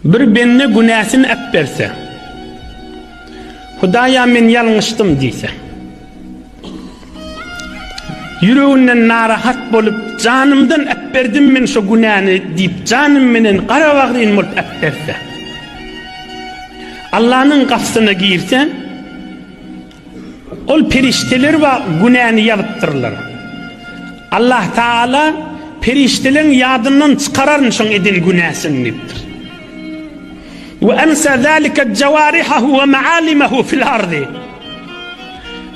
bir benne günahsını ep berse, Hudaya men yanlıştım diyse, yüreğinden narahat bolup canımdan ep berdim men şu günahını deyip canım menen kara vaqdin bolup ep berse, Allah'ın kapısına girse, ol perişteler ve günahını yalıptırırlar. Allah Teala periştelerin yadından çıkararın şun edin günahsını niptir. Ve emsa zâlike cevârihahu ve me'alimehu fil ardi.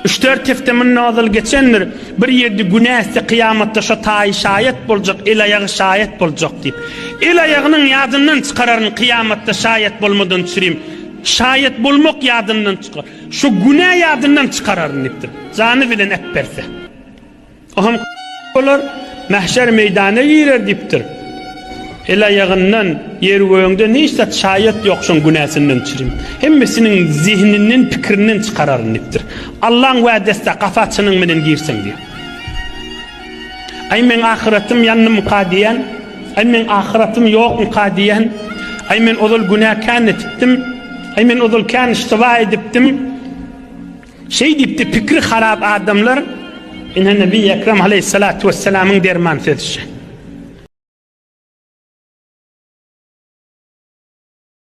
3-4 hafta nazıl geçenler bir yerde günahsı kıyamette şu tayi şayet bulacak, el ayağı şayet bulacak deyip, el ayağının yadından çıkararın kıyamette şayet bulmadan çüreyim. Şayet bulmak yadından çıkar. Şu günah yadından çıkararın niptir. Canı bilen ep berse. Oham olur, mahşer meydana girer diptir. El ayağından yer göğünde neyse şayet yoksun günahsından çüreyim. Hemmesinin zihninin fikrinden çıkararın niptir. Allah'ın vadeste kafaçının menen girsin diye. Ay men ahiretim yanım kadiyen, ay men ahiretim yok kadiyen, ay men odul günah kan ettim, ay men odul kan istiva ediptim. Şey dipti fikri harap adamlar, inne Nebi Ekrem aleyhissalatu vesselam'ın derman sözü.